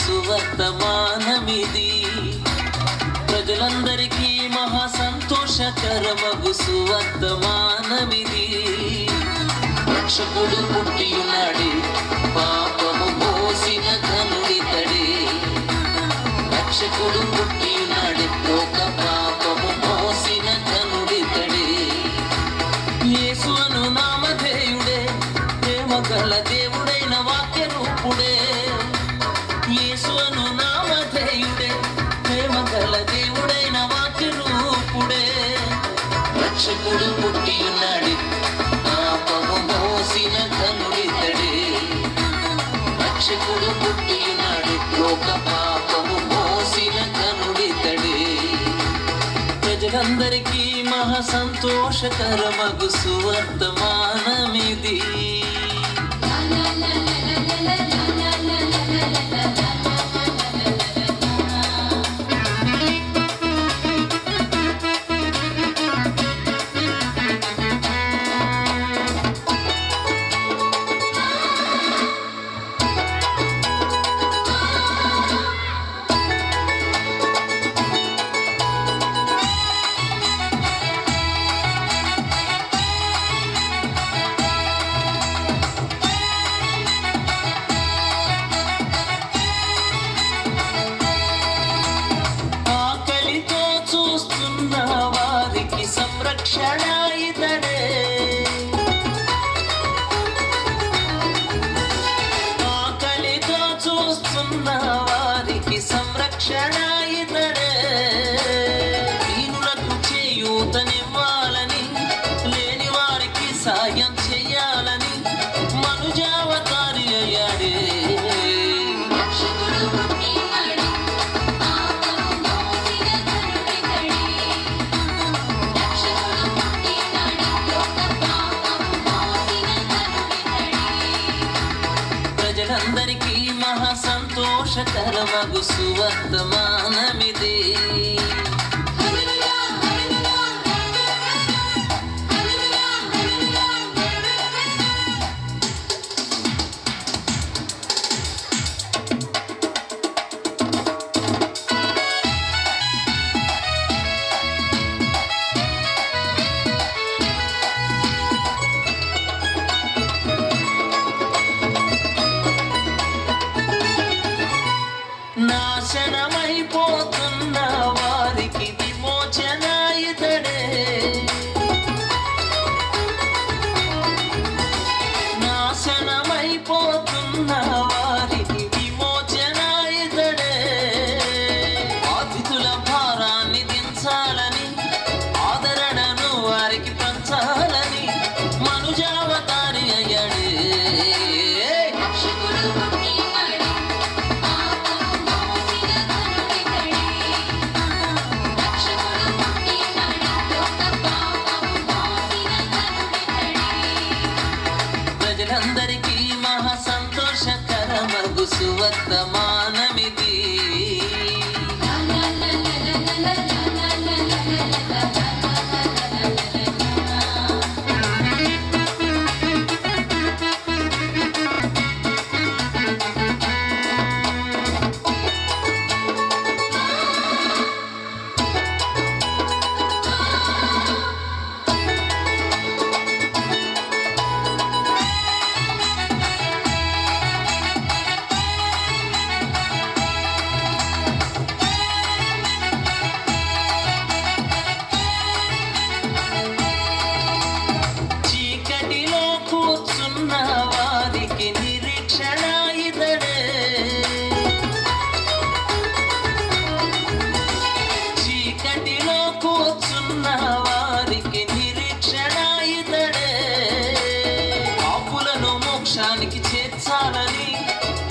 సువర్తమానమిది. ప్రజలందరికీ మహా సంతోషకరమగు సువర్తమానమిది. రక్షకుడు పుట్టియున్నాడే, పాపము మోసిన ఘనుడితడే. రక్షకుడు పుట్టియున్నాడే, లోక పాపము మోసిన ఘనుడితడే. యేసు అను నామధేయుడే, ప్రేమ గల దేవుడైన వాక్య రూపుడే. యేసు అను నామధేయుడే, ప్రేమ గల దేవుడైన వాక్య రూపుడే. రక్షకుడు పుట్టియున్నాడే, పాపము మోసిన ఘనుడితడే. రక్షకుడు పుట్టియున్నాడే, లోక పాపము మోసిన ఘనుడితడే. ప్రజలందరికీ మహా సంతోషకరమగు సువర్తమానమిది. సంరక్షణ ఇతడే. ఆకలితో చూస్తున్న వారికి సంరక్షణ ఇతడే. దీనులకు చేయూతనివ్వాలని, లేని వారికి సాయం చేయాలని మనుజావతారి అయ్యాడే. ప్రజలందరికీ మహా సంతోషకరమగు సువర్తమానమిది. నాశనమైపోతున్న వారికి విమోచన ఇతడే. నాశనమైపోతున్న వారికి విమోచన ఇతడే. బాధితుల భారాన్ని దించాలని, ఆదరణను వారికి పంచాలని మనుజావతారి అయ్యాడే. ప్రజలందరికీ మహా సంతోషకరమగు సువర్తమానమిది. మోక్షానికి చేర్చాలని,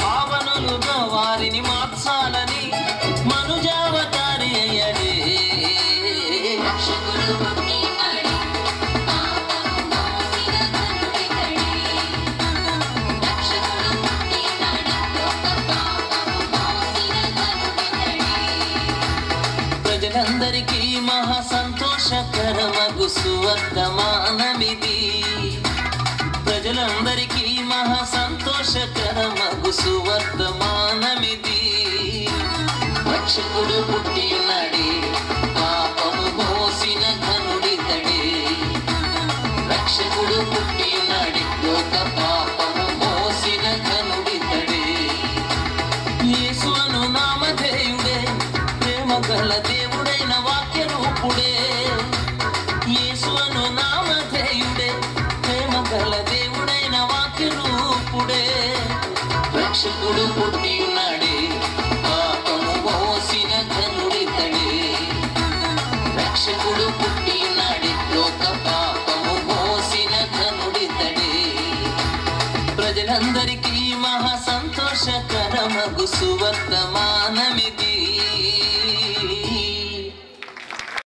పావనులుగా వారిని మార్చాలని మనుజావతారి అయ్యాడే. ప్రజలందరికీ మహా సంతోషకరమగు సువర్తమానమిది. ప్రజలందరికీ మహా సంతోషకరమగు సువర్తమానమిది. రక్షకుడు పుట్టి ఉన్నాడే, పాపము మోసిన ఘనుడితడే. రక్షకుడు పుట్టి ఉన్నాడే, లోక పాపము మోసిన ఘనుడితడే. యేసు అను నామధేయుడే, ప్రేమ గల దేవుడైన వాక్య రూపుడే. యేసు అను నామధేయుడే, ప్రేమ గల దేవుడైన వాక్య రూపుడే. రక్షకుడు పుట్టి ఉన్నాడే, పాపము మోసిన ఘనుడితడే. రక్షకుడు పుట్టి ఉన్నాడే, లోక పాపము మోసిన ఘనుడితడే. ప్రజలందరికీ మహా సంతోషకరమగు సువర్తమానమిది.